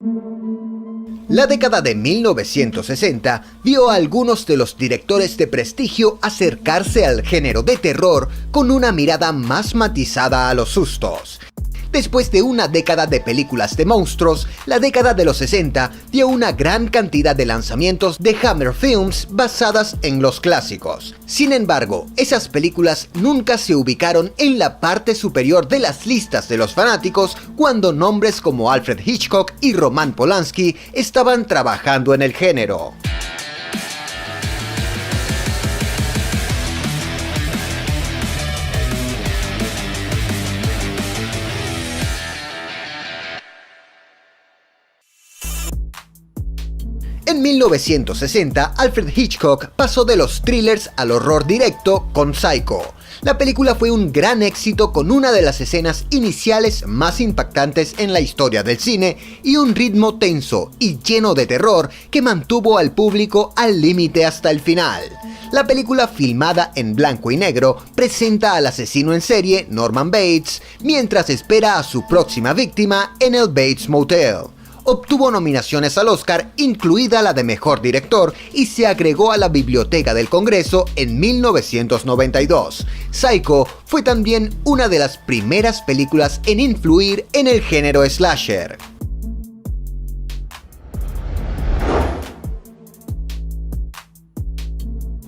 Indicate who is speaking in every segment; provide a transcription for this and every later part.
Speaker 1: La década de 1960 vio a algunos de los directores de prestigio acercarse al género de terror con una mirada más matizada a los sustos. Después de una década de películas de monstruos, la década de los 60 dio una gran cantidad de lanzamientos de Hammer Films basadas en los clásicos. Sin embargo, esas películas nunca se ubicaron en la parte superior de las listas de los fanáticos cuando nombres como Alfred Hitchcock y Roman Polanski estaban trabajando en el género. En 1960, Alfred Hitchcock pasó de los thrillers al horror directo con Psycho. La película fue un gran éxito con una de las escenas iniciales más impactantes en la historia del cine y un ritmo tenso y lleno de terror que mantuvo al público al límite hasta el final. La película, filmada en blanco y negro, presenta al asesino en serie Norman Bates mientras espera a su próxima víctima en el Bates Motel. Obtuvo nominaciones al Oscar, incluida la de Mejor Director, y se agregó a la Biblioteca del Congreso en 1992. Psycho fue también una de las primeras películas en influir en el género slasher.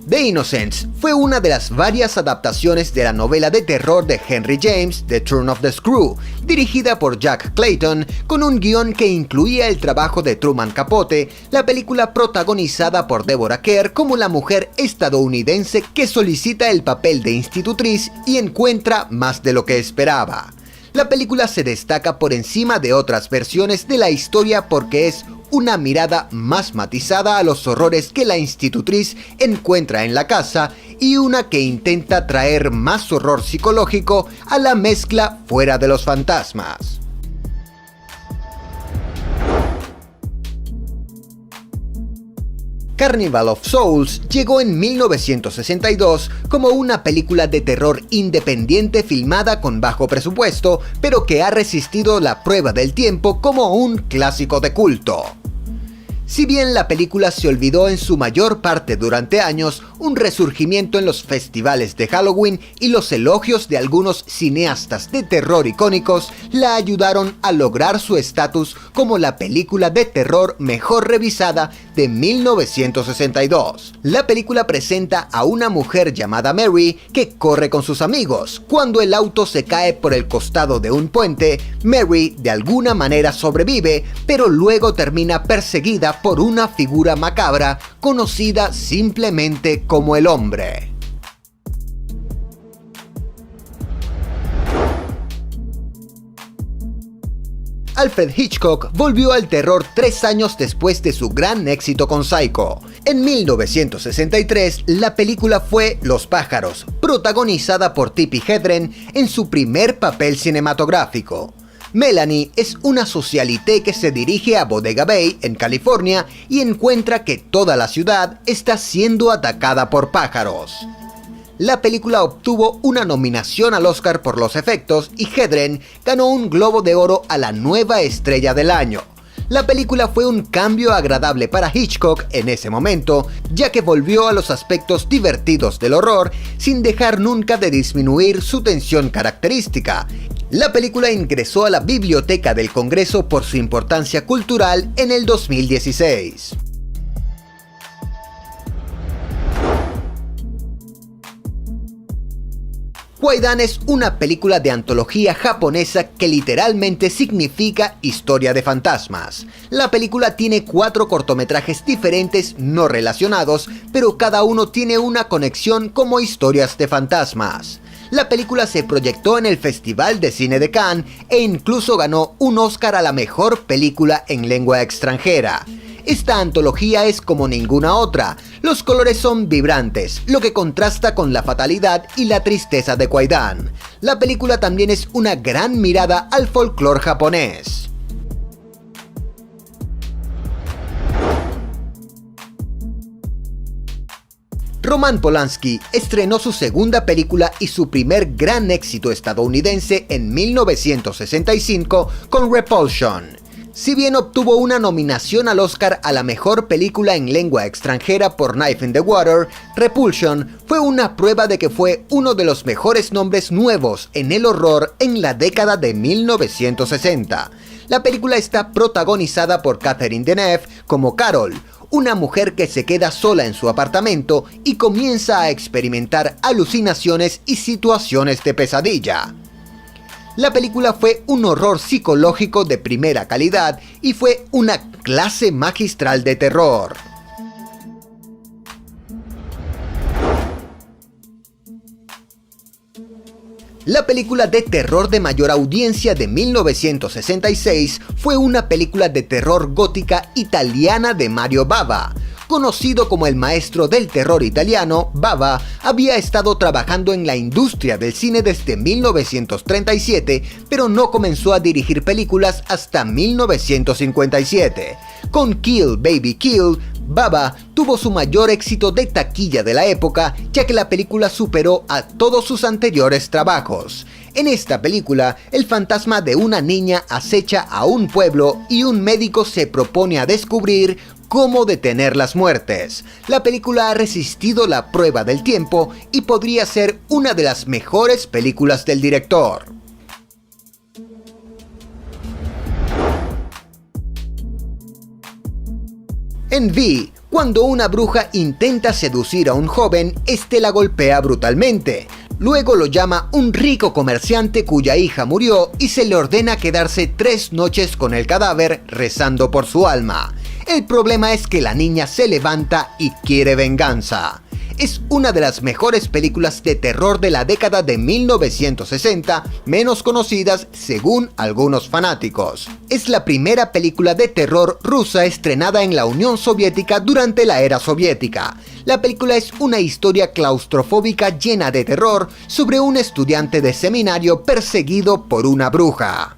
Speaker 1: The Innocents fue una de las varias adaptaciones de la novela de terror de Henry James, The Turn of the Screw, dirigida por Jack Clayton, con un guión que incluía el trabajo de Truman Capote. La película, protagonizada por Deborah Kerr como la mujer estadounidense que solicita el papel de institutriz y encuentra más de lo que esperaba. La película se destaca por encima de otras versiones de la historia porque es una mirada más matizada a los horrores que la institutriz encuentra en la casa y una que intenta traer más horror psicológico a la mezcla fuera de los fantasmas. Carnival of Souls llegó en 1962 como una película de terror independiente filmada con bajo presupuesto, pero que ha resistido la prueba del tiempo como un clásico de culto. Si bien la película se olvidó en su mayor parte durante años, un resurgimiento en los festivales de Halloween y los elogios de algunos cineastas de terror icónicos la ayudaron a lograr su estatus como la película de terror mejor revisada de 1962. La película presenta a una mujer llamada Mary que corre con sus amigos. Cuando el auto se cae por el costado de un puente, Mary de alguna manera sobrevive, pero luego termina perseguida por una figura macabra conocida simplemente como el Hombre. Alfred Hitchcock volvió al terror 3 años después de su gran éxito con Psycho. En 1963, la película fue Los pájaros, protagonizada por Tippi Hedren en su primer papel cinematográfico. Melanie es una socialité que se dirige a Bodega Bay, en California, y encuentra que toda la ciudad está siendo atacada por pájaros. La película obtuvo una nominación al Oscar por los efectos y Hedren ganó un Globo de Oro a la nueva estrella del año. La película fue un cambio agradable para Hitchcock en ese momento, ya que volvió a los aspectos divertidos del horror sin dejar nunca de disminuir su tensión característica. La película ingresó a la Biblioteca del Congreso por su importancia cultural en el 2016. Kwaidan es una película de antología japonesa que literalmente significa historia de fantasmas. La película tiene 4 cortometrajes diferentes no relacionados, pero cada uno tiene una conexión como historias de fantasmas. La película se proyectó en el Festival de Cine de Cannes e incluso ganó un Oscar a la mejor película en lengua extranjera. Esta antología es como ninguna otra. Los colores son vibrantes, lo que contrasta con la fatalidad y la tristeza de Kwaidan. La película también es una gran mirada al folclore japonés. Roman Polanski estrenó su segunda película y su primer gran éxito estadounidense en 1965 con Repulsion. Si bien obtuvo una nominación al Oscar a la mejor película en lengua extranjera por Knife in the Water, Repulsion fue una prueba de que fue uno de los mejores nombres nuevos en el horror en la década de 1960. La película está protagonizada por Catherine Deneuve como Carol, una mujer que se queda sola en su apartamento y comienza a experimentar alucinaciones y situaciones de pesadilla. La película fue un horror psicológico de primera calidad y fue una clase magistral de terror. La película de terror de mayor audiencia de 1966 fue una película de terror gótica italiana de Mario Bava. Conocido como el maestro del terror italiano, Bava había estado trabajando en la industria del cine desde 1937, pero no comenzó a dirigir películas hasta 1957. Con Kill Baby Kill, Bava tuvo su mayor éxito de taquilla de la época, ya que la película superó a todos sus anteriores trabajos. En esta película, el fantasma de una niña acecha a un pueblo y un médico se propone a descubrir cómo detener las muertes. La película ha resistido la prueba del tiempo y podría ser una de las mejores películas del director. En V, cuando una bruja intenta seducir a un joven, este la golpea brutalmente. Luego lo llama un rico comerciante cuya hija murió y se le ordena quedarse 3 noches con el cadáver rezando por su alma. El problema es que la niña se levanta y quiere venganza. Es una de las mejores películas de terror de la década de 1960, menos conocidas según algunos fanáticos. Es la primera película de terror rusa estrenada en la Unión Soviética durante la era soviética. La película es una historia claustrofóbica llena de terror sobre un estudiante de seminario perseguido por una bruja.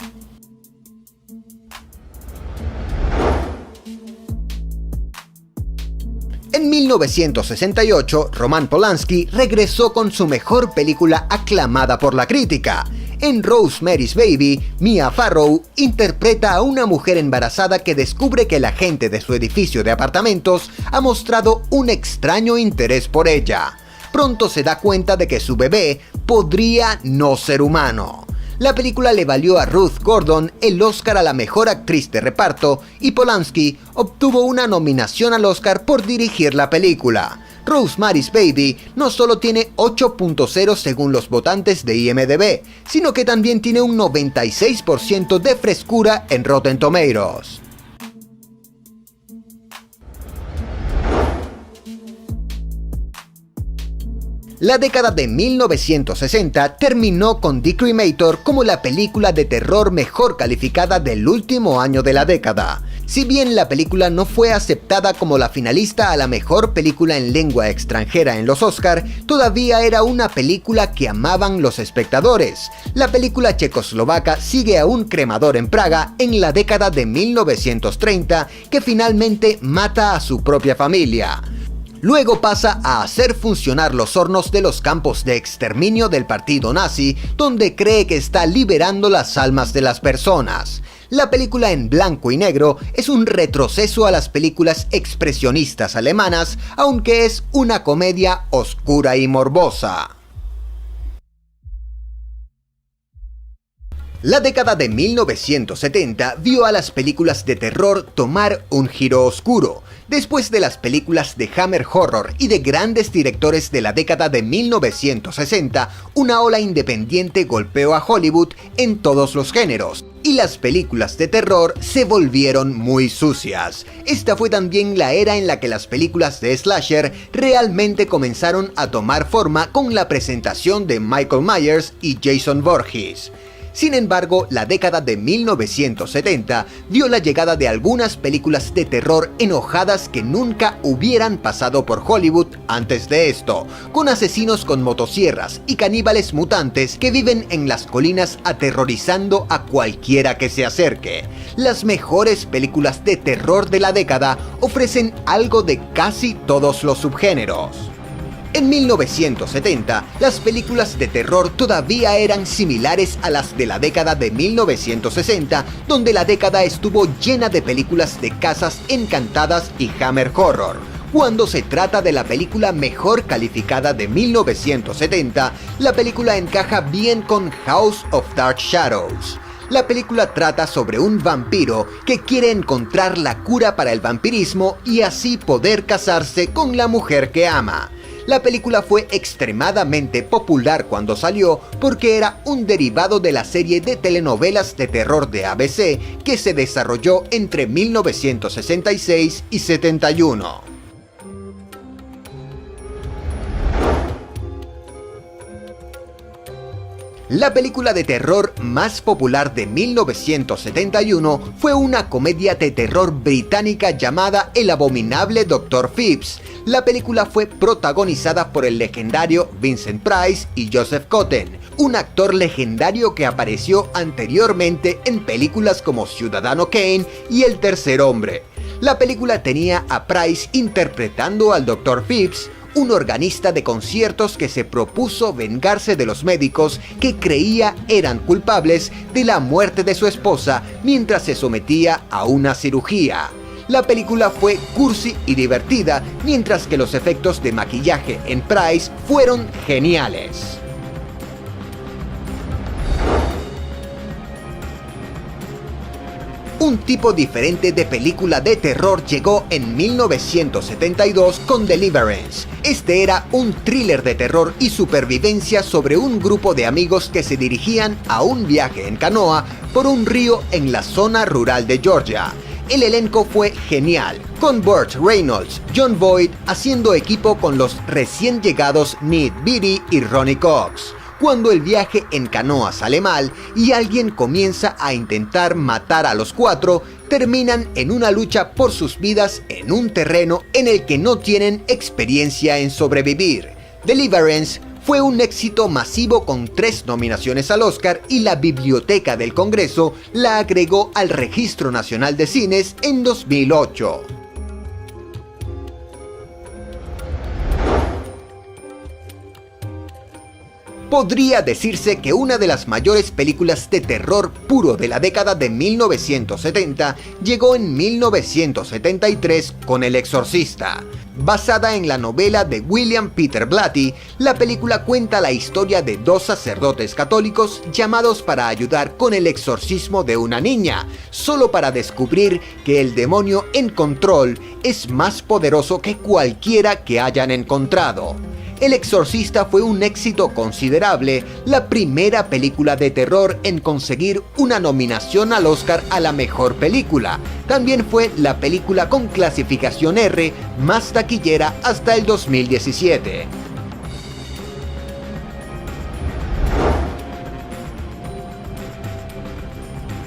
Speaker 1: En 1968, Roman Polanski regresó con su mejor película aclamada por la crítica. En Rosemary's Baby, Mia Farrow interpreta a una mujer embarazada que descubre que la gente de su edificio de apartamentos ha mostrado un extraño interés por ella. Pronto se da cuenta de que su bebé podría no ser humano. La película le valió a Ruth Gordon el Oscar a la mejor actriz de reparto y Polanski obtuvo una nominación al Oscar por dirigir la película. Rosemary's Baby no solo tiene 8.0 según los votantes de IMDb, sino que también tiene un 96% de frescura en Rotten Tomatoes. La década de 1960 terminó con The Cremator como la película de terror mejor calificada del último año de la década. Si bien la película no fue aceptada como la finalista a la mejor película en lengua extranjera en los Oscar, todavía era una película que amaban los espectadores. La película checoslovaca sigue a un cremador en Praga en la década de 1930 que finalmente mata a su propia familia. Luego pasa a hacer funcionar los hornos de los campos de exterminio del partido nazi, donde cree que está liberando las almas de las personas. La película en blanco y negro es un retroceso a las películas expresionistas alemanas, aunque es una comedia oscura y morbosa. La década de 1970 vio a las películas de terror tomar un giro oscuro. Después de las películas de Hammer Horror y de grandes directores de la década de 1960, una ola independiente golpeó a Hollywood en todos los géneros, y las películas de terror se volvieron muy sucias. Esta fue también la era en la que las películas de slasher realmente comenzaron a tomar forma con la presentación de Michael Myers y Jason Voorhees. Sin embargo, la década de 1970 vio la llegada de algunas películas de terror enojadas que nunca hubieran pasado por Hollywood antes de esto, con asesinos con motosierras y caníbales mutantes que viven en las colinas aterrorizando a cualquiera que se acerque. Las mejores películas de terror de la década ofrecen algo de casi todos los subgéneros. En 1970, las películas de terror todavía eran similares a las de la década de 1960, donde la década estuvo llena de películas de casas encantadas y Hammer Horror. Cuando se trata de la película mejor calificada de 1970, la película encaja bien con House of Dark Shadows. La película trata sobre un vampiro que quiere encontrar la cura para el vampirismo y así poder casarse con la mujer que ama. La película fue extremadamente popular cuando salió porque era un derivado de la serie de telenovelas de terror de ABC que se desarrolló entre 1966 y 71. La película de terror más popular de 1971 fue una comedia de terror británica llamada El abominable Dr. Phipps. La película fue protagonizada por el legendario Vincent Price y Joseph Cotten, un actor legendario que apareció anteriormente en películas como Ciudadano Kane y El tercer hombre. La película tenía a Price interpretando al Dr. Phipps, un organista de conciertos que se propuso vengarse de los médicos que creía eran culpables de la muerte de su esposa mientras se sometía a una cirugía. La película fue cursi y divertida, mientras que los efectos de maquillaje en Price fueron geniales. Un tipo diferente de película de terror llegó en 1972 con Deliverance. Este era un thriller de terror y supervivencia sobre un grupo de amigos que se dirigían a un viaje en canoa por un río en la zona rural de Georgia. El elenco fue genial, con Burt Reynolds, Jon Voight haciendo equipo con los recién llegados Ned Beatty y Ronny Cox. Cuando el viaje en canoa sale mal y alguien comienza a intentar matar a los cuatro, terminan en una lucha por sus vidas en un terreno en el que no tienen experiencia en sobrevivir. Deliverance fue un éxito masivo con 3 nominaciones al Oscar y la Biblioteca del Congreso la agregó al Registro Nacional de Cines en 2008. Podría decirse que una de las mayores películas de terror puro de la década de 1970 llegó en 1973 con El Exorcista. Basada en la novela de William Peter Blatty, la película cuenta la historia de 2 sacerdotes católicos llamados para ayudar con el exorcismo de una niña, solo para descubrir que el demonio en control es más poderoso que cualquiera que hayan encontrado. El Exorcista fue un éxito considerable, la primera película de terror en conseguir una nominación al Oscar a la mejor película. También fue la película con clasificación R más taquillera hasta el 2017.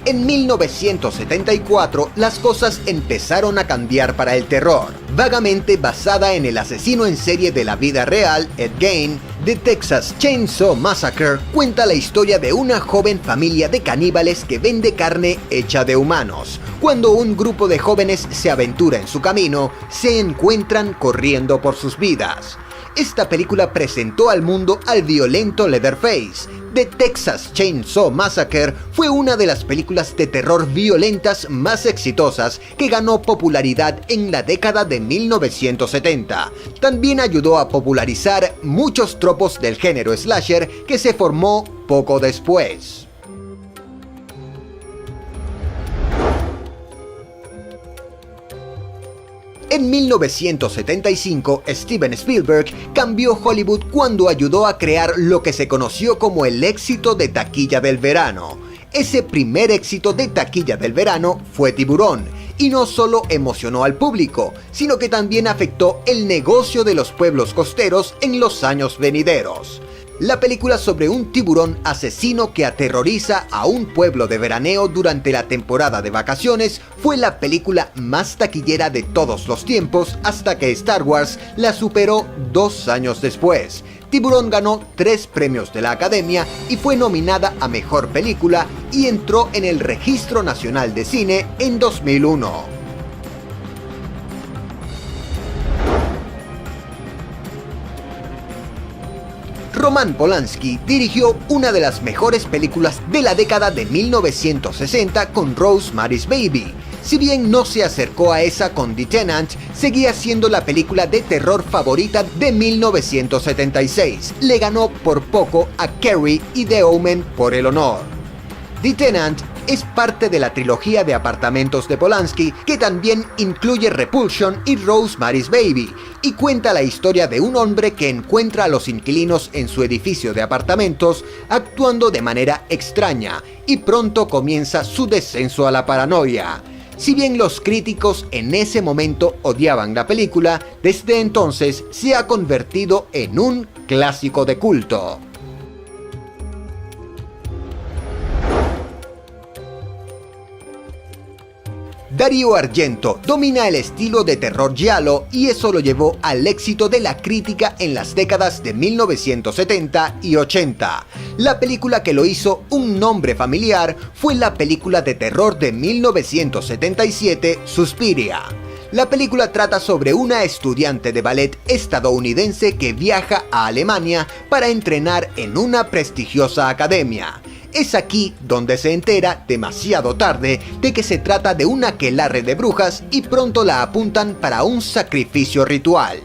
Speaker 1: En 1974, las cosas empezaron a cambiar para el terror. Vagamente basada en el asesino en serie de la vida real, Ed Gein, The Texas Chainsaw Massacre cuenta la historia de una joven familia de caníbales que vende carne hecha de humanos. Cuando un grupo de jóvenes se aventura en su camino, se encuentran corriendo por sus vidas. Esta película presentó al mundo al violento Leatherface. The Texas Chainsaw Massacre fue una de las películas de terror violentas más exitosas que ganó popularidad en la década de 1970. También ayudó a popularizar muchos tropos del género slasher que se formó poco después. En 1975, Steven Spielberg cambió Hollywood cuando ayudó a crear lo que se conoció como el éxito de taquilla del verano. Ese primer éxito de taquilla del verano fue Tiburón, y no solo emocionó al público, sino que también afectó el negocio de los pueblos costeros en los años venideros. La película sobre un tiburón asesino que aterroriza a un pueblo de veraneo durante la temporada de vacaciones fue la película más taquillera de todos los tiempos hasta que Star Wars la superó 2 años después. Tiburón ganó 3 premios de la Academia y fue nominada a Mejor Película y entró en el Registro Nacional de Cine en 2001. Roman Polanski dirigió una de las mejores películas de la década de 1960 con Rosemary's Baby. Si bien no se acercó a esa con The Tenant, seguía siendo la película de terror favorita de 1976. Le ganó por poco a Carrie y The Omen por el honor. The Tenant es parte de la trilogía de apartamentos de Polanski, que también incluye Repulsion y Rosemary's Baby, y cuenta la historia de un hombre que encuentra a los inquilinos en su edificio de apartamentos actuando de manera extraña, y pronto comienza su descenso a la paranoia. Si bien los críticos en ese momento odiaban la película, desde entonces se ha convertido en un clásico de culto. Dario Argento domina el estilo de terror giallo y eso lo llevó al éxito de la crítica en las décadas de 1970 y 80. La película que lo hizo un nombre familiar fue la película de terror de 1977, Suspiria. La película trata sobre una estudiante de ballet estadounidense que viaja a Alemania para entrenar en una prestigiosa academia. Es aquí donde se entera, demasiado tarde, de que se trata de un aquelarre de brujas y pronto la apuntan para un sacrificio ritual.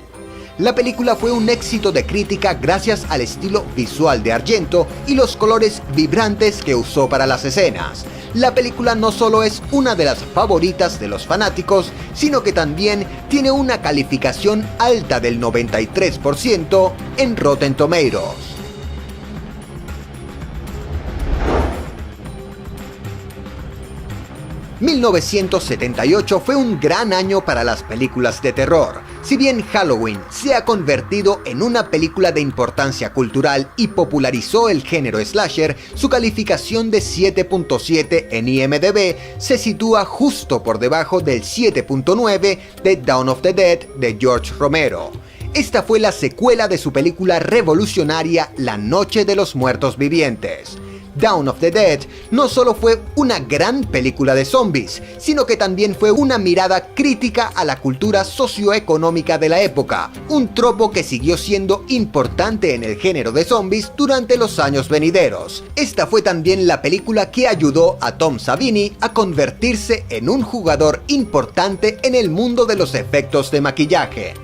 Speaker 1: La película fue un éxito de crítica gracias al estilo visual de Argento y los colores vibrantes que usó para las escenas. La película no solo es una de las favoritas de los fanáticos, sino que también tiene una calificación alta del 93% en Rotten Tomatoes. ...1978 fue un gran año para las películas de terror. Si bien Halloween se ha convertido en una película de importancia cultural y popularizó el género slasher, su calificación de 7.7 en IMDb se sitúa justo por debajo del 7.9 de Dawn of the Dead de George Romero. Esta fue la secuela de su película revolucionaria La Noche de los Muertos Vivientes. Dawn of the Dead no solo fue una gran película de zombies, sino que también fue una mirada crítica a la cultura socioeconómica de la época, un tropo que siguió siendo importante en el género de zombies durante los años venideros. Esta fue también la película que ayudó a Tom Savini a convertirse en un jugador importante en el mundo de los efectos de maquillaje.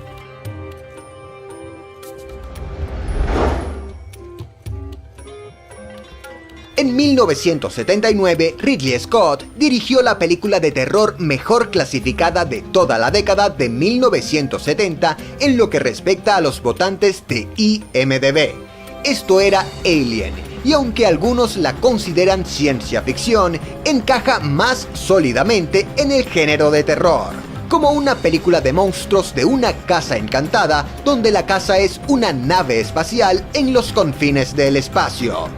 Speaker 1: En 1979, Ridley Scott dirigió la película de terror mejor clasificada de toda la década de 1970 en lo que respecta a los votantes de IMDb. Esto era Alien, y aunque algunos la consideran ciencia ficción, encaja más sólidamente en el género de terror. Como una película de monstruos de una casa encantada, donde la casa es una nave espacial en los confines del espacio.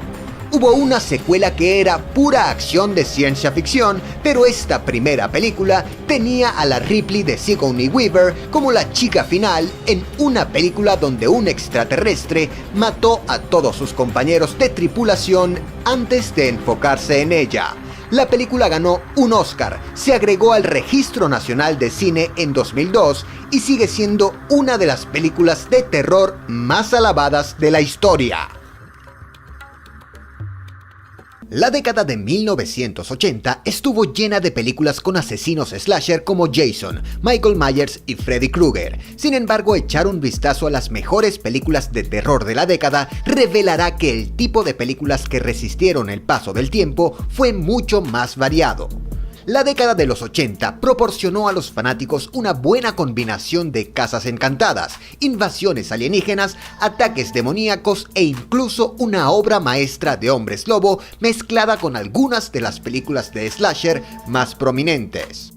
Speaker 1: Hubo una secuela que era pura acción de ciencia ficción, pero esta primera película tenía a la Ripley de Sigourney Weaver como la chica final en una película donde un extraterrestre mató a todos sus compañeros de tripulación antes de enfocarse en ella. La película ganó un Oscar, se agregó al Registro Nacional de Cine en 2002 y sigue siendo una de las películas de terror más alabadas de la historia. La década de 1980 estuvo llena de películas con asesinos slasher como Jason, Michael Myers y Freddy Krueger. Sin embargo, echar un vistazo a las mejores películas de terror de la década revelará que el tipo de películas que resistieron el paso del tiempo fue mucho más variado. La década de los 80 proporcionó a los fanáticos una buena combinación de casas encantadas, invasiones alienígenas, ataques demoníacos e incluso una obra maestra de hombres lobo mezclada con algunas de las películas de slasher más prominentes.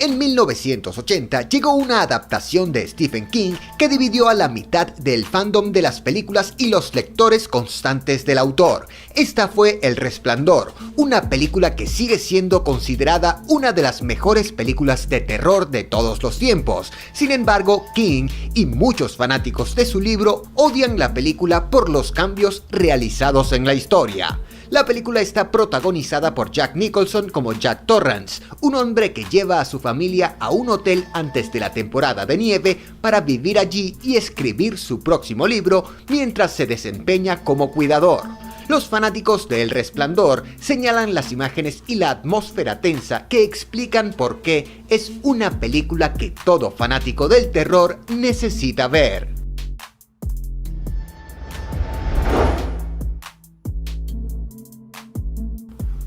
Speaker 1: En 1980 llegó una adaptación de Stephen King que dividió a la mitad del fandom de las películas y los lectores constantes del autor. Esta fue El Resplandor, una película que sigue siendo considerada una de las mejores películas de terror de todos los tiempos. Sin embargo, King y muchos fanáticos de su libro odian la película por los cambios realizados en la historia. La película está protagonizada por Jack Nicholson como Jack Torrance, un hombre que lleva a su familia a un hotel antes de la temporada de nieve para vivir allí y escribir su próximo libro mientras se desempeña como cuidador. Los fanáticos de El Resplandor señalan las imágenes y la atmósfera tensa que explican por qué es una película que todo fanático del terror necesita ver.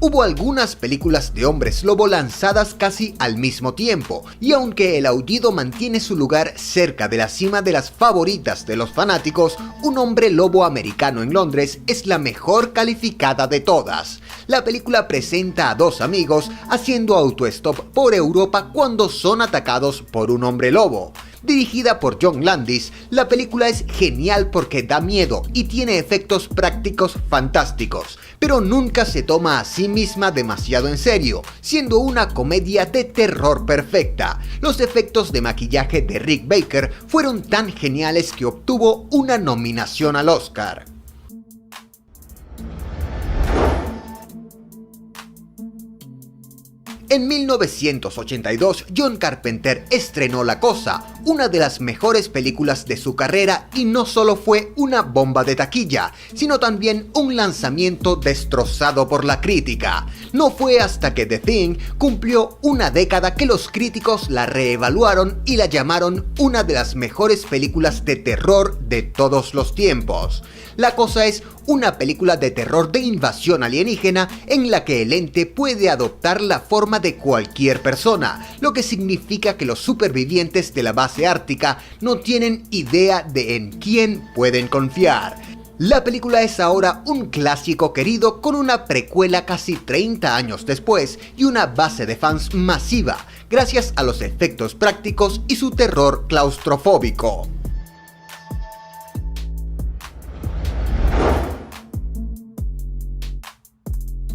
Speaker 1: Hubo algunas películas de hombres lobo lanzadas casi al mismo tiempo, y aunque El Aullido mantiene su lugar cerca de la cima de las favoritas de los fanáticos, Un hombre lobo americano en Londres es la mejor calificada de todas. La película presenta a dos amigos haciendo autostop por Europa cuando son atacados por un hombre lobo. Dirigida por John Landis, la película es genial porque da miedo y tiene efectos prácticos fantásticos, pero nunca se toma a sí misma demasiado en serio, siendo una comedia de terror perfecta. Los efectos de maquillaje de Rick Baker fueron tan geniales que obtuvo una nominación al Oscar. En 1982, John Carpenter estrenó La Cosa, una de las mejores películas de su carrera, y no solo fue una bomba de taquilla, sino también un lanzamiento destrozado por la crítica. No fue hasta que The Thing cumplió una década que los críticos la reevaluaron y la llamaron una de las mejores películas de terror de todos los tiempos. La Cosa es una película de terror de invasión alienígena en la que el ente puede adoptar la forma de cualquier persona, lo que significa que los supervivientes de la base ártica no tienen idea de en quién pueden confiar. La película es ahora un clásico querido con una precuela casi 30 años después y una base de fans masiva, gracias a los efectos prácticos y su terror claustrofóbico.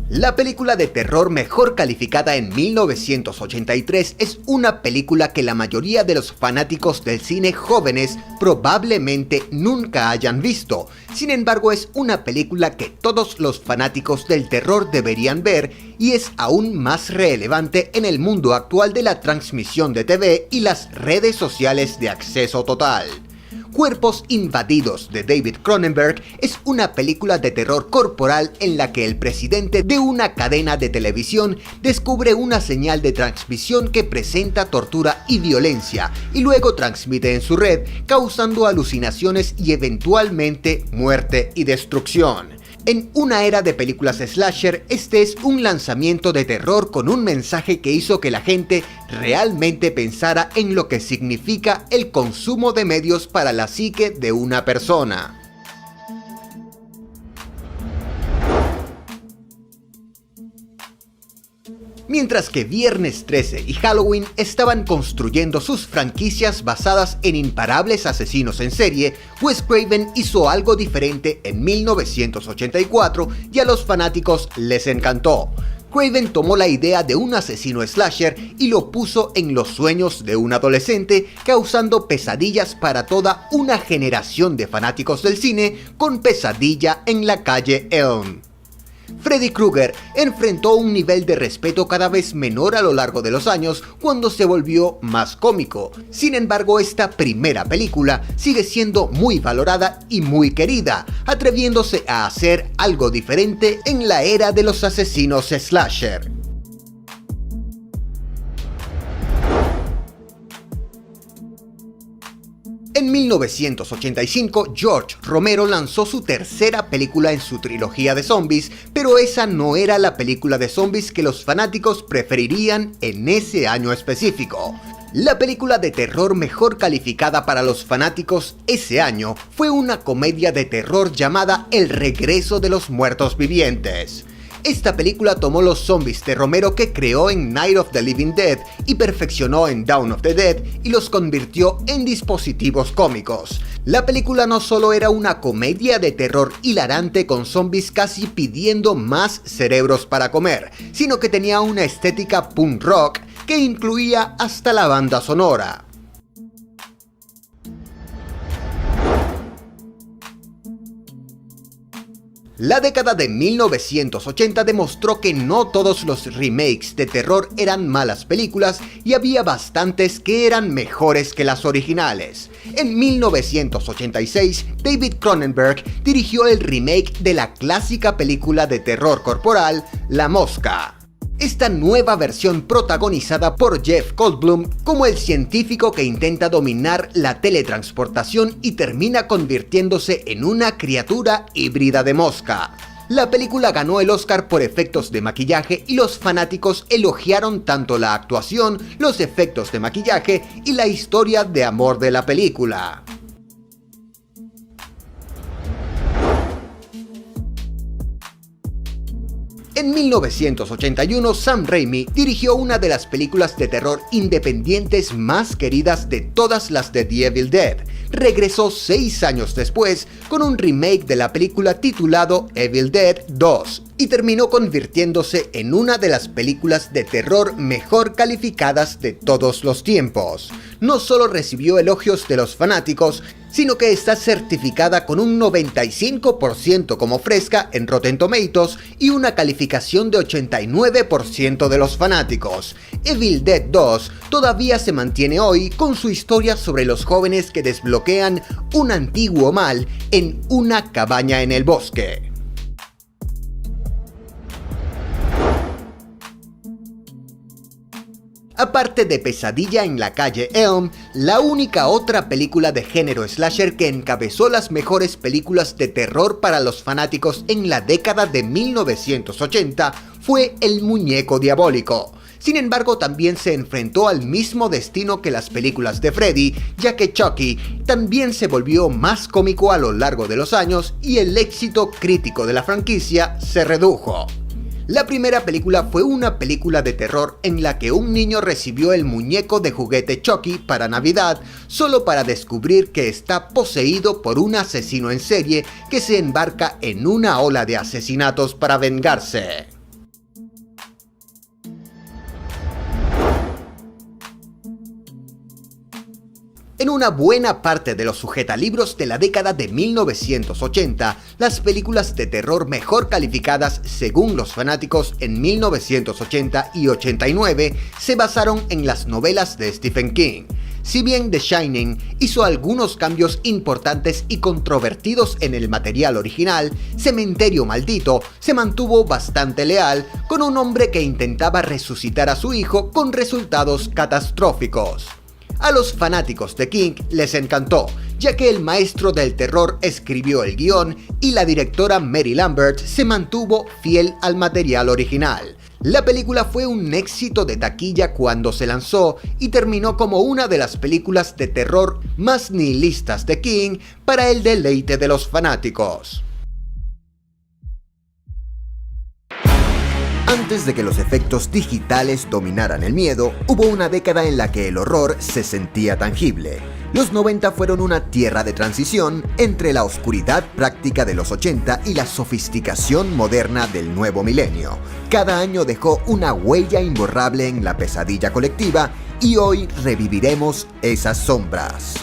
Speaker 1: La película de terror mejor calificada en 1983 es una película que la mayoría de los fanáticos del cine jóvenes probablemente nunca hayan visto. Sin embargo, es una película que todos los fanáticos del terror deberían ver y es aún más relevante en el mundo actual de la transmisión de TV y las redes sociales de acceso total. Cuerpos Invadidos de David Cronenberg es una película de terror corporal en la que el presidente de una cadena de televisión descubre una señal de transmisión que presenta tortura y violencia y luego transmite en su red, causando alucinaciones y eventualmente muerte y destrucción. En una era de películas slasher, este es un lanzamiento de terror con un mensaje que hizo que la gente realmente pensara en lo que significa el consumo de medios para la psique de una persona. Mientras que Viernes 13 y Halloween estaban construyendo sus franquicias basadas en imparables asesinos en serie, Wes Craven hizo algo diferente en 1984 y a los fanáticos les encantó. Craven tomó la idea de un asesino slasher y lo puso en los sueños de un adolescente, causando pesadillas para toda una generación de fanáticos del cine con Pesadilla en la calle Elm. Freddy Krueger enfrentó un nivel de respeto cada vez menor a lo largo de los años cuando se volvió más cómico. Sin embargo, esta primera película sigue siendo muy valorada y muy querida, atreviéndose a hacer algo diferente en la era de los asesinos slasher. En 1985, George Romero lanzó su tercera película en su trilogía de zombies, pero esa no era la película de zombies que los fanáticos preferirían en ese año específico. La película de terror mejor calificada para los fanáticos ese año fue una comedia de terror llamada El regreso de los muertos vivientes. Esta película tomó los zombies de Romero que creó en Night of the Living Dead y perfeccionó en Dawn of the Dead y los convirtió en dispositivos cómicos. La película no solo era una comedia de terror hilarante con zombies casi pidiendo más cerebros para comer, sino que tenía una estética punk rock que incluía hasta la banda sonora. La década de 1980 demostró que no todos los remakes de terror eran malas películas y había bastantes que eran mejores que las originales. En 1986, David Cronenberg dirigió el remake de la clásica película de terror corporal, La Mosca. Esta nueva versión protagonizada por Jeff Goldblum como el científico que intenta dominar la teletransportación y termina convirtiéndose en una criatura híbrida de mosca. La película ganó el Oscar por efectos de maquillaje y los fanáticos elogiaron tanto la actuación, los efectos de maquillaje y la historia de amor de la película. En 1981, Sam Raimi dirigió una de las películas de terror independientes más queridas de todas las de The Evil Dead. Regresó 6 años después con un remake de la película titulado Evil Dead 2 y terminó convirtiéndose en una de las películas de terror mejor calificadas de todos los tiempos. No solo recibió elogios de los fanáticos, sino que está certificada con un 95% como fresca en Rotten Tomatoes y una calificación de 89% de los fanáticos. Evil Dead 2 todavía se mantiene hoy con su historia sobre los jóvenes que desbloquean un antiguo mal en una cabaña en el bosque. Aparte de Pesadilla en la calle Elm, la única otra película de género slasher que encabezó las mejores películas de terror para los fanáticos en la década de 1980 fue El Muñeco Diabólico. Sin embargo, también se enfrentó al mismo destino que las películas de Freddy, ya que Chucky también se volvió más cómico a lo largo de los años y el éxito crítico de la franquicia se redujo. La primera película fue una película de terror en la que un niño recibió el muñeco de juguete Chucky para Navidad solo para descubrir que está poseído por un asesino en serie que se embarca en una ola de asesinatos para vengarse. En una buena parte de los sujetalibros de la década de 1980, las películas de terror mejor calificadas según los fanáticos en 1980 y 89 se basaron en las novelas de Stephen King. Si bien The Shining hizo algunos cambios importantes y controvertidos en el material original, Cementerio Maldito se mantuvo bastante leal con un hombre que intentaba resucitar a su hijo con resultados catastróficos. A los fanáticos de King les encantó, ya que el maestro del terror escribió el guión y la directora Mary Lambert se mantuvo fiel al material original. La película fue un éxito de taquilla cuando se lanzó y terminó como una de las películas de terror más nihilistas de King para el deleite de los fanáticos. Antes de que los efectos digitales dominaran el miedo, hubo una década en la que el horror se sentía tangible. Los 90 fueron una tierra de transición entre la oscuridad práctica de los 80 y la sofisticación moderna del nuevo milenio. Cada año dejó una huella imborrable en la pesadilla colectiva y hoy reviviremos esas sombras.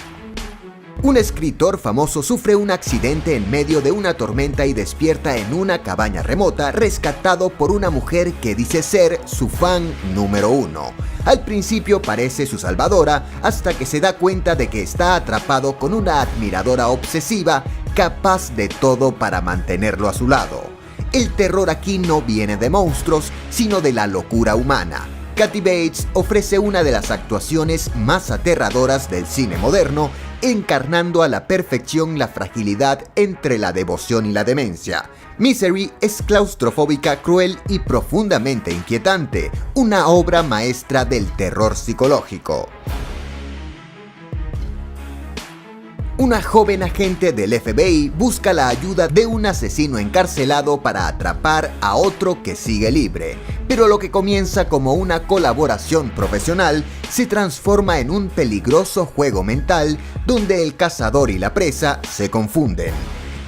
Speaker 1: Un escritor famoso sufre un accidente en medio de una tormenta y despierta en una cabaña remota, rescatado por una mujer que dice ser su fan número 1. Al principio parece su salvadora, hasta que se da cuenta de que está atrapado con una admiradora obsesiva, capaz de todo para mantenerlo a su lado. El terror aquí no viene de monstruos, sino de la locura humana. Kathy Bates ofrece una de las actuaciones más aterradoras del cine moderno, encarnando a la perfección la fragilidad entre la devoción y la demencia. Misery es claustrofóbica, cruel y profundamente inquietante, una obra maestra del terror psicológico. Una joven agente del FBI busca la ayuda de un asesino encarcelado para atrapar a otro que sigue libre, pero lo que comienza como una colaboración profesional se transforma en un peligroso juego mental donde el cazador y la presa se confunden.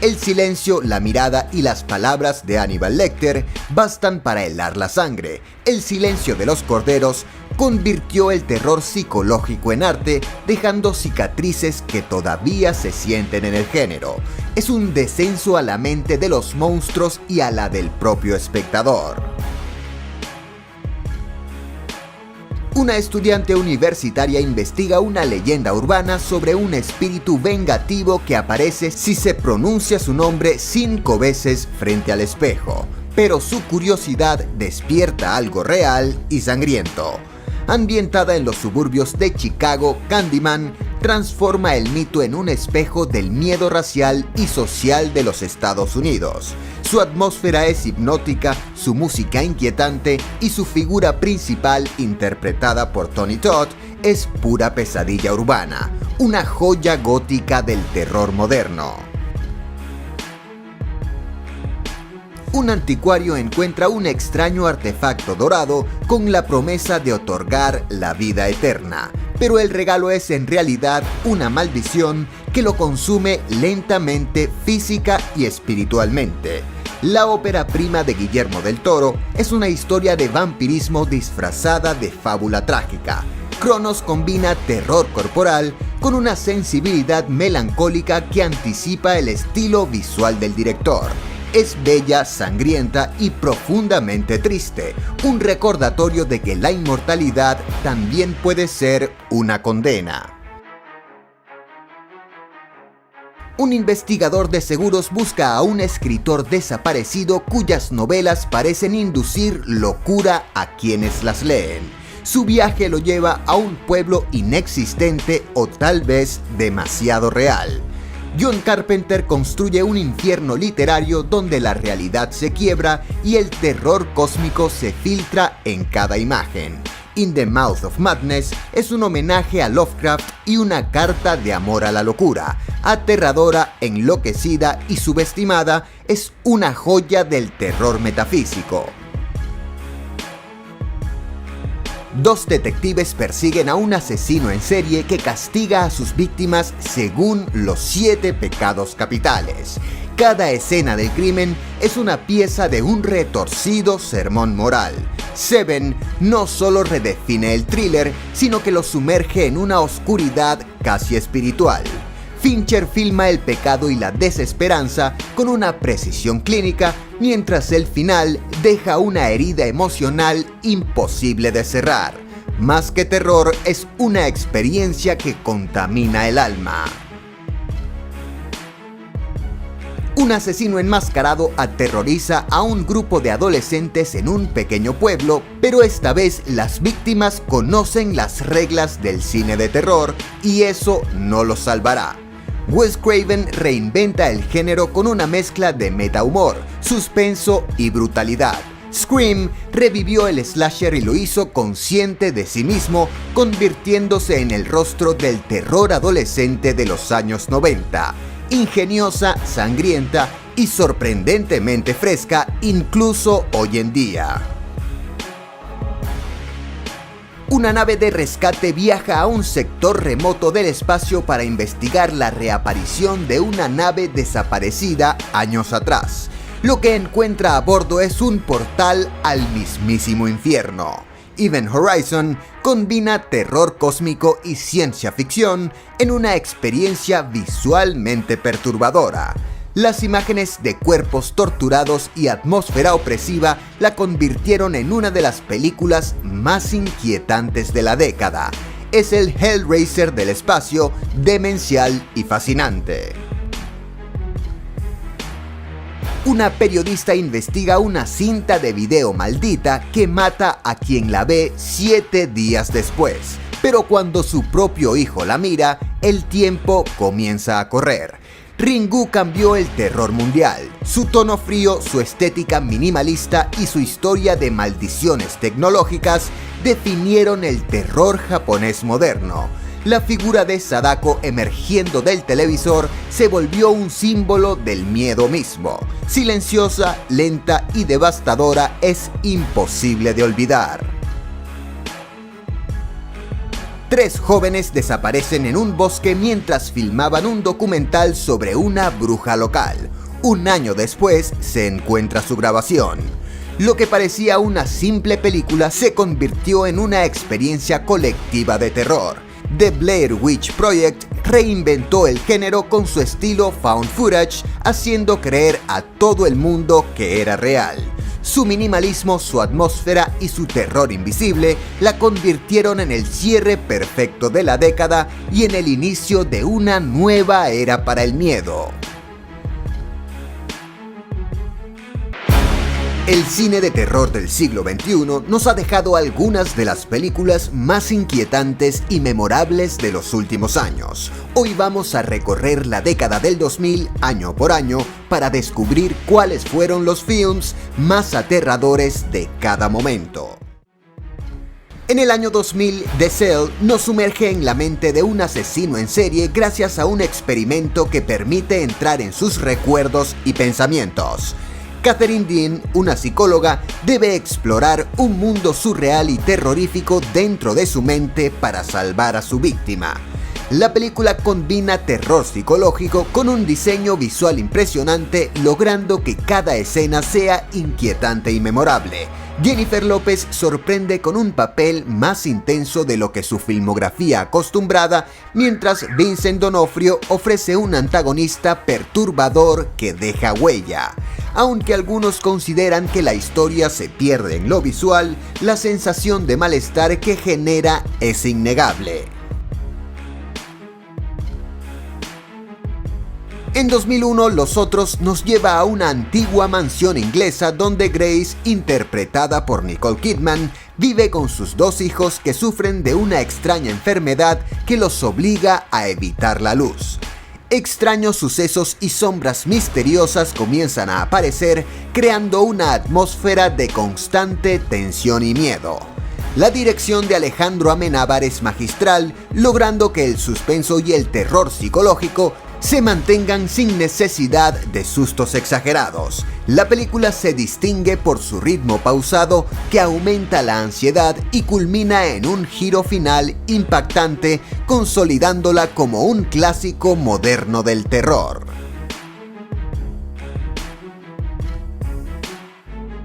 Speaker 1: El silencio, la mirada y las palabras de Hannibal Lecter bastan para helar la sangre. El silencio de los corderos convirtió el terror psicológico en arte, dejando cicatrices que todavía se sienten en el género. Es un descenso a la mente de los monstruos y a la del propio espectador. Una estudiante universitaria investiga una leyenda urbana sobre un espíritu vengativo que aparece si se pronuncia su nombre 5 veces frente al espejo, pero su curiosidad despierta algo real y sangriento. Ambientada en los suburbios de Chicago, Candyman transforma el mito en un espejo del miedo racial y social de los Estados Unidos. Su atmósfera es hipnótica, su música inquietante y su figura principal, interpretada por Tony Todd, es pura pesadilla urbana, una joya gótica del terror moderno. Un anticuario encuentra un extraño artefacto dorado con la promesa de otorgar la vida eterna, pero el regalo es en realidad una maldición que lo consume lentamente física y espiritualmente. La ópera prima de Guillermo del Toro es una historia de vampirismo disfrazada de fábula trágica. Cronos combina terror corporal con una sensibilidad melancólica que anticipa el estilo visual del director. Es bella, sangrienta y profundamente triste, un recordatorio de que la inmortalidad también puede ser una condena. Un investigador de seguros busca a un escritor desaparecido cuyas novelas parecen inducir locura a quienes las leen. Su viaje lo lleva a un pueblo inexistente o tal vez demasiado real. John Carpenter construye un infierno literario donde la realidad se quiebra y el terror cósmico se filtra en cada imagen. In the Mouth of Madness es un homenaje a Lovecraft y una carta de amor a la locura. Aterradora, enloquecida y subestimada, es una joya del terror metafísico. Dos detectives persiguen a un asesino en serie que castiga a sus víctimas según los 7 pecados capitales. Cada escena del crimen es una pieza de un retorcido sermón moral. Seven no solo redefine el thriller, sino que lo sumerge en una oscuridad casi espiritual. Fincher filma el pecado y la desesperanza con una precisión clínica, mientras el final deja una herida emocional imposible de cerrar. Más que terror, es una experiencia que contamina el alma. Un asesino enmascarado aterroriza a un grupo de adolescentes en un pequeño pueblo, pero esta vez las víctimas conocen las reglas del cine de terror y eso no los salvará. Wes Craven reinventa el género con una mezcla de metahumor, suspenso y brutalidad. Scream revivió el slasher y lo hizo consciente de sí mismo, convirtiéndose en el rostro del terror adolescente de los años 90. Ingeniosa, sangrienta y sorprendentemente fresca incluso hoy en día. Una nave de rescate viaja a un sector remoto del espacio para investigar la reaparición de una nave desaparecida años atrás. Lo que encuentra a bordo es un portal al mismísimo infierno. Event Horizon combina terror cósmico y ciencia ficción en una experiencia visualmente perturbadora. Las imágenes de cuerpos torturados y atmósfera opresiva la convirtieron en una de las películas más inquietantes de la década. Es el Hellraiser del espacio, demencial y fascinante. Una periodista investiga una cinta de video maldita que mata a quien la ve 7 días después. Pero cuando su propio hijo la mira, el tiempo comienza a correr. Ringu cambió el terror mundial. Su tono frío, su estética minimalista y su historia de maldiciones tecnológicas definieron el terror japonés moderno. La figura de Sadako emergiendo del televisor se volvió un símbolo del miedo mismo. Silenciosa, lenta y devastadora, es imposible de olvidar. 3 jóvenes desaparecen en un bosque mientras filmaban un documental sobre una bruja local. Un año después se encuentra su grabación. Lo que parecía una simple película se convirtió en una experiencia colectiva de terror. The Blair Witch Project reinventó el género con su estilo found footage, haciendo creer a todo el mundo que era real. Su minimalismo, su atmósfera y su terror invisible la convirtieron en el cierre perfecto de la década y en el inicio de una nueva era para el miedo. El cine de terror del siglo XXI nos ha dejado algunas de las películas más inquietantes y memorables de los últimos años. Hoy vamos a recorrer la década del 2000 año por año para descubrir cuáles fueron los films más aterradores de cada momento. En el año 2000, The Cell nos sumerge en la mente de un asesino en serie gracias a un experimento que permite entrar en sus recuerdos y pensamientos. Catherine Dean, una psicóloga, debe explorar un mundo surreal y terrorífico dentro de su mente para salvar a su víctima. La película combina terror psicológico con un diseño visual impresionante, logrando que cada escena sea inquietante y memorable. Jennifer López sorprende con un papel más intenso de lo que su filmografía acostumbrada, mientras Vincent D'Onofrio ofrece un antagonista perturbador que deja huella. Aunque algunos consideran que la historia se pierde en lo visual, la sensación de malestar que genera es innegable. En 2001, Los Otros nos lleva a una antigua mansión inglesa donde Grace, interpretada por Nicole Kidman, vive con sus dos hijos que sufren de una extraña enfermedad que los obliga a evitar la luz. Extraños sucesos y sombras misteriosas comienzan a aparecer, creando una atmósfera de constante tensión y miedo. La dirección de Alejandro Amenábar es magistral, logrando que el suspenso y el terror psicológico se mantengan sin necesidad de sustos exagerados. La película se distingue por su ritmo pausado que aumenta la ansiedad y culmina en un giro final impactante, consolidándola como un clásico moderno del terror.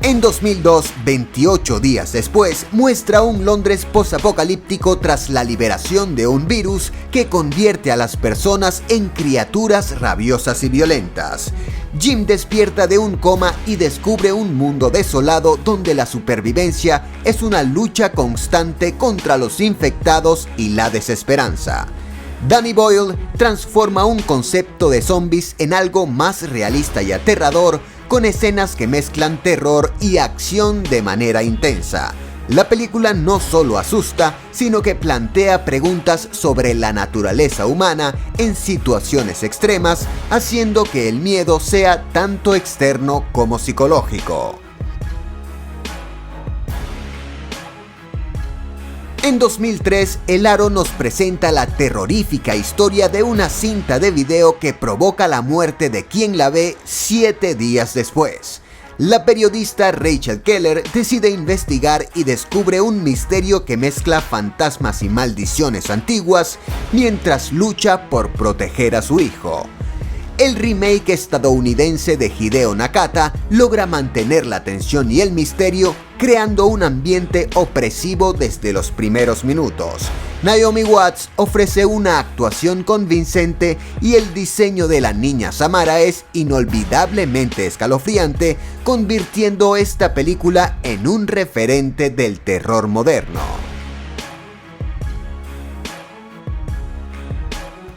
Speaker 1: En 2002, 28 días después, muestra un Londres posapocalíptico tras la liberación de un virus que convierte a las personas en criaturas rabiosas y violentas. Jim despierta de un coma y descubre un mundo desolado donde la supervivencia es una lucha constante contra los infectados y la desesperanza. Danny Boyle transforma un concepto de zombies en algo más realista y aterrador, con escenas que mezclan terror y acción de manera intensa. La película no solo asusta, sino que plantea preguntas sobre la naturaleza humana en situaciones extremas, haciendo que el miedo sea tanto externo como psicológico. En 2003, El Aro nos presenta la terrorífica historia de una cinta de video que provoca la muerte de quien la ve 7 días después. La periodista Rachel Keller decide investigar y descubre un misterio que mezcla fantasmas y maldiciones antiguas mientras lucha por proteger a su hijo. El remake estadounidense de Hideo Nakata logra mantener la tensión y el misterio, creando un ambiente opresivo desde los primeros minutos. Naomi Watts ofrece una actuación convincente y el diseño de la niña Samara es inolvidablemente escalofriante, convirtiendo esta película en un referente del terror moderno.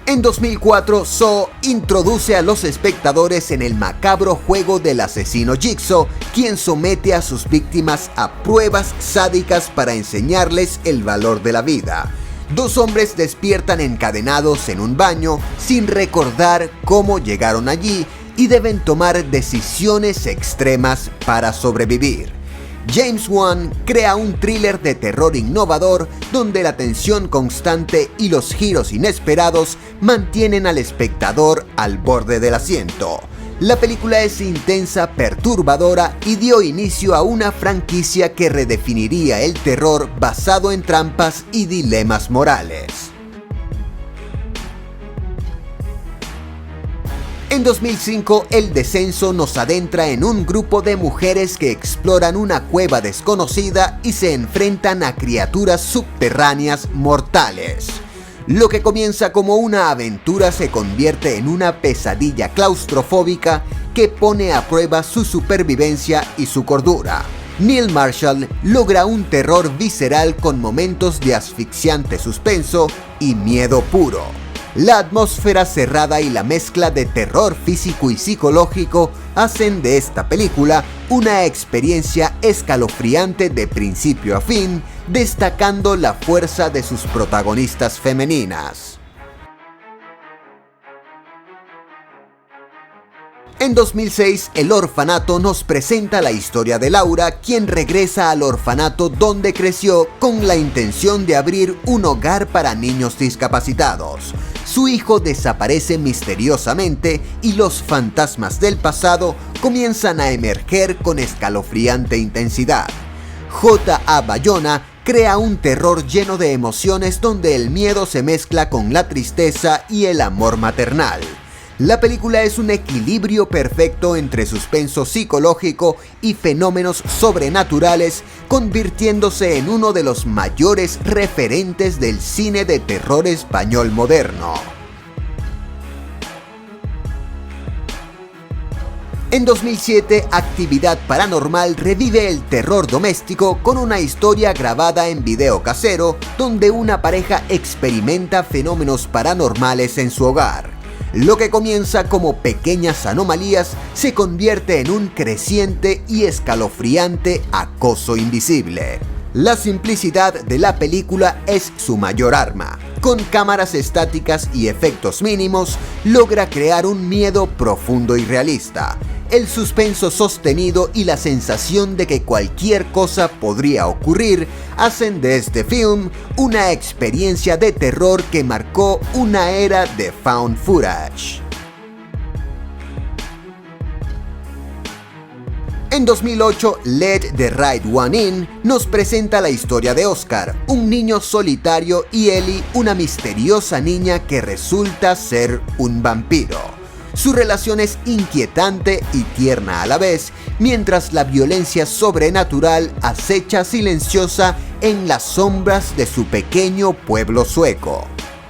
Speaker 1: En 2004, Saw introduce a los espectadores en el macabro juego del asesino Jigsaw, quien somete a sus víctimas a pruebas sádicas para enseñarles el valor de la vida. Dos hombres despiertan encadenados en un baño sin recordar cómo llegaron allí y deben tomar decisiones extremas para sobrevivir. James Wan crea un thriller de terror innovador donde la tensión constante y los giros inesperados mantienen al espectador al borde del asiento. La película es intensa, perturbadora y dio inicio a una franquicia que redefiniría el terror basado en trampas y dilemas morales. En 2005, El Descenso nos adentra en un grupo de mujeres que exploran una cueva desconocida y se enfrentan a criaturas subterráneas mortales. Lo que comienza como una aventura se convierte en una pesadilla claustrofóbica que pone a prueba su supervivencia y su cordura. Neil Marshall logra un terror visceral con momentos de asfixiante suspenso y miedo puro. La atmósfera cerrada y la mezcla de terror físico y psicológico hacen de esta película una experiencia escalofriante de principio a fin, destacando la fuerza de sus protagonistas femeninas. En 2006, El Orfanato nos presenta la historia de Laura, quien regresa al orfanato donde creció con la intención de abrir un hogar para niños discapacitados. Su hijo desaparece misteriosamente y los fantasmas del pasado comienzan a emerger con escalofriante intensidad. J.A. Bayona crea un terror lleno de emociones donde el miedo se mezcla con la tristeza y el amor maternal. La película es un equilibrio perfecto entre suspenso psicológico y fenómenos sobrenaturales, convirtiéndose en uno de los mayores referentes del cine de terror español moderno. En 2007, Actividad Paranormal revive el terror doméstico con una historia grabada en video casero, donde una pareja experimenta fenómenos paranormales en su hogar. Lo que comienza como pequeñas anomalías se convierte en un creciente y escalofriante acoso invisible. La simplicidad de la película es su mayor arma. Con cámaras estáticas y efectos mínimos, logra crear un miedo profundo y realista. El suspenso sostenido y la sensación de que cualquier cosa podría ocurrir hacen de este film una experiencia de terror que marcó una era de found footage. En 2008, Let the Right One In nos presenta la historia de Oscar, un niño solitario, y Ellie, una misteriosa niña que resulta ser un vampiro. Su relación es inquietante y tierna a la vez, mientras la violencia sobrenatural acecha silenciosa en las sombras de su pequeño pueblo sueco.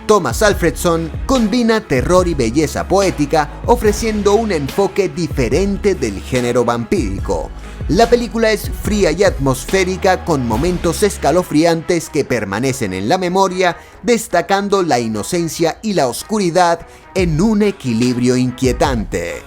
Speaker 1: Thomas Alfredson combina terror y belleza poética, ofreciendo un enfoque diferente del género vampírico. La película es fría y atmosférica, con momentos escalofriantes que permanecen en la memoria, destacando la inocencia y la oscuridad en un equilibrio inquietante.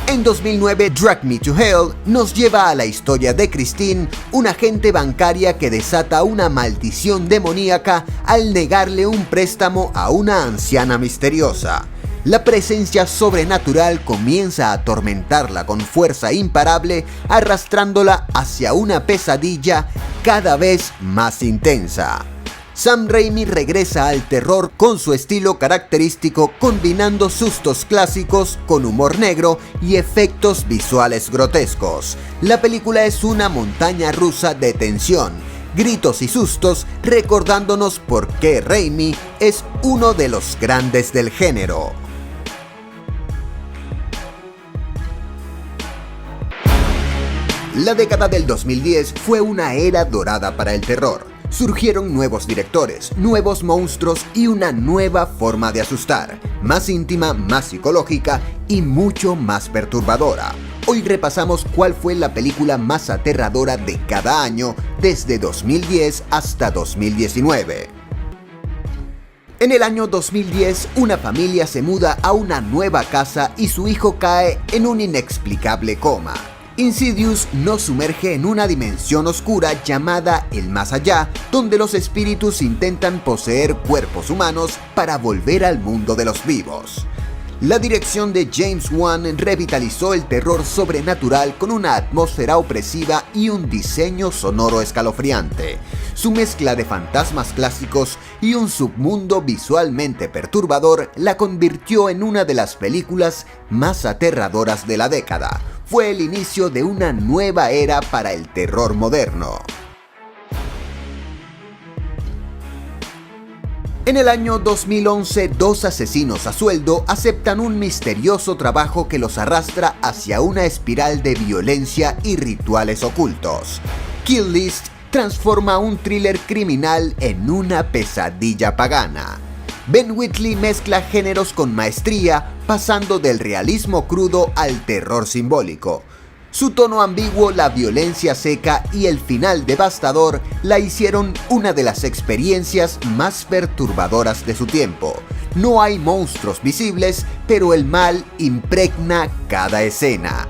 Speaker 1: En 2009, Drag Me to Hell nos lleva a la historia de Christine, una agente bancaria que desata una maldición demoníaca al negarle un préstamo a una anciana misteriosa. La presencia sobrenatural comienza a atormentarla con fuerza imparable, arrastrándola hacia una pesadilla cada vez más intensa. Sam Raimi regresa al terror con su estilo característico, combinando sustos clásicos con humor negro y efectos visuales grotescos. La película es una montaña rusa de tensión, gritos y sustos, recordándonos por qué Raimi es uno de los grandes del género. La década del 2010 fue una era dorada para el terror. Surgieron nuevos directores, nuevos monstruos y una nueva forma de asustar, más íntima, más psicológica y mucho más perturbadora. Hoy repasamos cuál fue la película más aterradora de cada año desde 2010 hasta 2019. En el año 2010, una familia se muda a una nueva casa y su hijo cae en un inexplicable coma. Insidious nos sumerge en una dimensión oscura llamada el Más Allá, donde los espíritus intentan poseer cuerpos humanos para volver al mundo de los vivos. La dirección de James Wan revitalizó el terror sobrenatural con una atmósfera opresiva y un diseño sonoro escalofriante. Su mezcla de fantasmas clásicos y un submundo visualmente perturbador la convirtió en una de las películas más aterradoras de la década. Fue el inicio de una nueva era para el terror moderno. En el año 2011, dos asesinos a sueldo aceptan un misterioso trabajo que los arrastra hacia una espiral de violencia y rituales ocultos. Kill List transforma un thriller criminal en una pesadilla pagana. Ben Wheatley mezcla géneros con maestría, pasando del realismo crudo al terror simbólico. Su tono ambiguo, la violencia seca y el final devastador la hicieron una de las experiencias más perturbadoras de su tiempo. No hay monstruos visibles, pero el mal impregna cada escena.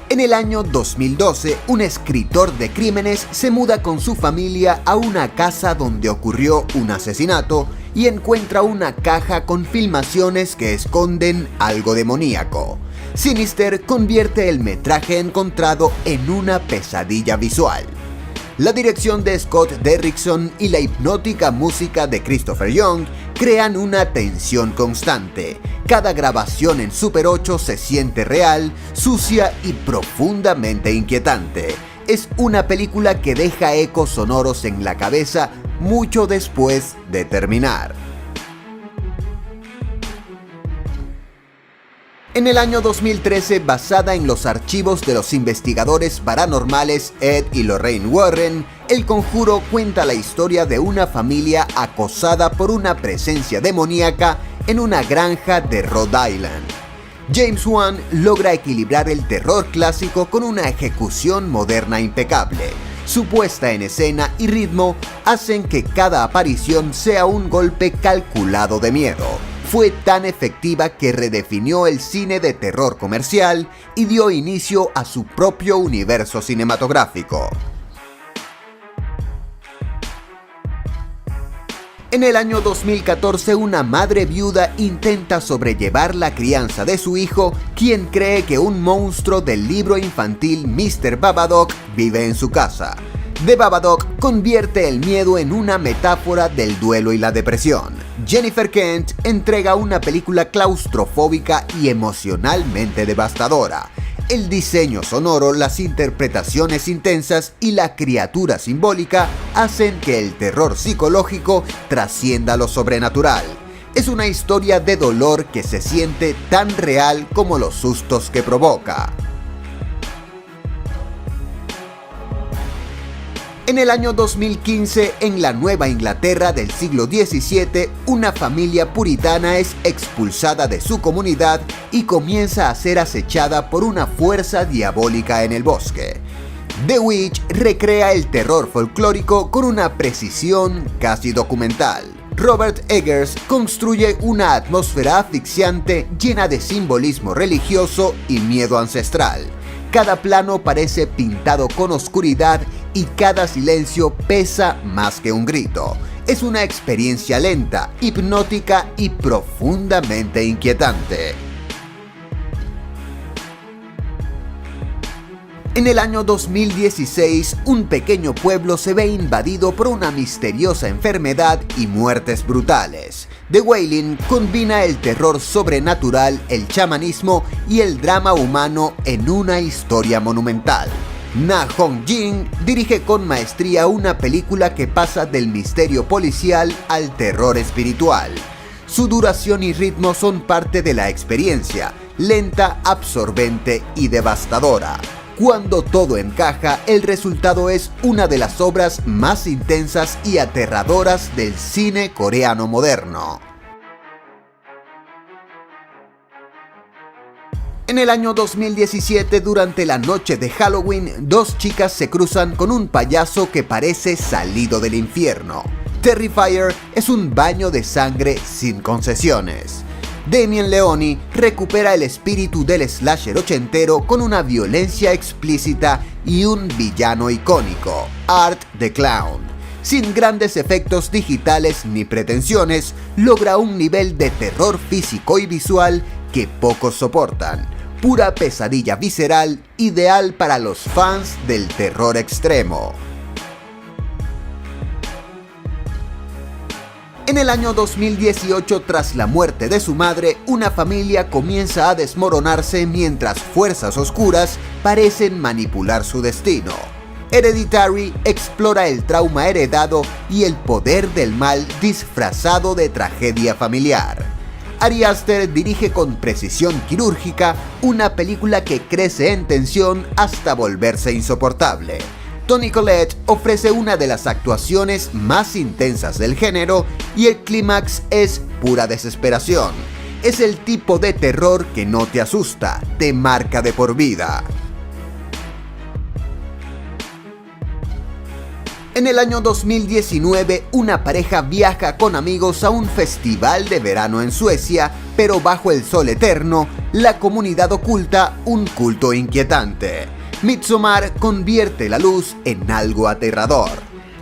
Speaker 1: En el año 2012, un escritor de crímenes se muda con su familia a una casa donde ocurrió un asesinato y encuentra una caja con filmaciones que esconden algo demoníaco. Sinister convierte el metraje encontrado en una pesadilla visual. La dirección de Scott Derrickson y la hipnótica música de Christopher Young crean una tensión constante. Cada grabación en Super 8 se siente real, sucia y profundamente inquietante. Es una película que deja ecos sonoros en la cabeza mucho después de terminar. En el año 2013, basada en los archivos de los investigadores paranormales Ed y Lorraine Warren, El Conjuro cuenta la historia de una familia acosada por una presencia demoníaca en una granja de Rhode Island. James Wan logra equilibrar el terror clásico con una ejecución moderna impecable. Su puesta en escena y ritmo hacen que cada aparición sea un golpe calculado de miedo. Fue tan efectiva que redefinió el cine de terror comercial y dio inicio a su propio universo cinematográfico. En el año 2014, una madre viuda intenta sobrellevar la crianza de su hijo, quien cree que un monstruo del libro infantil Mr. Babadook vive en su casa. The Babadook convierte el miedo en una metáfora del duelo y la depresión. Jennifer Kent entrega una película claustrofóbica y emocionalmente devastadora. El diseño sonoro, las interpretaciones intensas y la criatura simbólica hacen que el terror psicológico trascienda lo sobrenatural. Es una historia de dolor que se siente tan real como los sustos que provoca. En el año 2015, en la Nueva Inglaterra del siglo XVII, una familia puritana es expulsada de su comunidad y comienza a ser acechada por una fuerza diabólica en el bosque. The Witch recrea el terror folclórico con una precisión casi documental. Robert Eggers construye una atmósfera asfixiante llena de simbolismo religioso y miedo ancestral. Cada plano parece pintado con oscuridad y cada silencio pesa más que un grito. Es una experiencia lenta, hipnótica y profundamente inquietante. En el año 2016, un pequeño pueblo se ve invadido por una misteriosa enfermedad y muertes brutales. The Wailing combina el terror sobrenatural, el chamanismo y el drama humano en una historia monumental. Na Hong-jin dirige con maestría una película que pasa del misterio policial al terror espiritual. Su duración y ritmo son parte de la experiencia, lenta, absorbente y devastadora. Cuando todo encaja, el resultado es una de las obras más intensas y aterradoras del cine coreano moderno. En el año 2017, durante la noche de Halloween, dos chicas se cruzan con un payaso que parece salido del infierno. Terrifier es un baño de sangre sin concesiones. Damien Leone recupera el espíritu del slasher ochentero con una violencia explícita y un villano icónico, Art the Clown. Sin grandes efectos digitales ni pretensiones, logra un nivel de terror físico y visual que pocos soportan. Pura pesadilla visceral, ideal para los fans del terror extremo. En el año 2018, tras la muerte de su madre, una familia comienza a desmoronarse mientras fuerzas oscuras parecen manipular su destino. Hereditary explora el trauma heredado y el poder del mal disfrazado de tragedia familiar. Ari Aster dirige con precisión quirúrgica una película que crece en tensión hasta volverse insoportable. Toni Collette ofrece una de las actuaciones más intensas del género y el clímax es pura desesperación. Es el tipo de terror que no te asusta, te marca de por vida. En el año 2019, una pareja viaja con amigos a un festival de verano en Suecia, pero bajo el sol eterno, la comunidad oculta un culto inquietante. Midsommar convierte la luz en algo aterrador.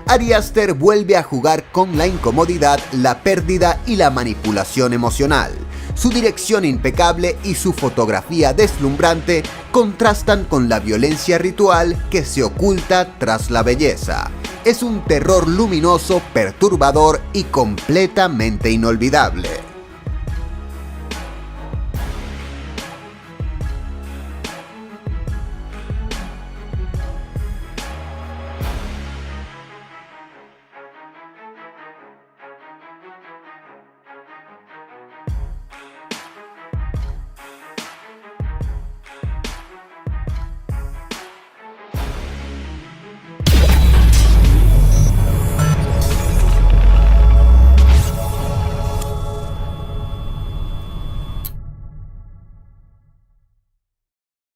Speaker 1: Ari Aster vuelve a jugar con la incomodidad, la pérdida y la manipulación emocional. Su dirección impecable y su fotografía deslumbrante contrastan con la violencia ritual que se oculta tras la belleza. Es un terror luminoso, perturbador y completamente inolvidable.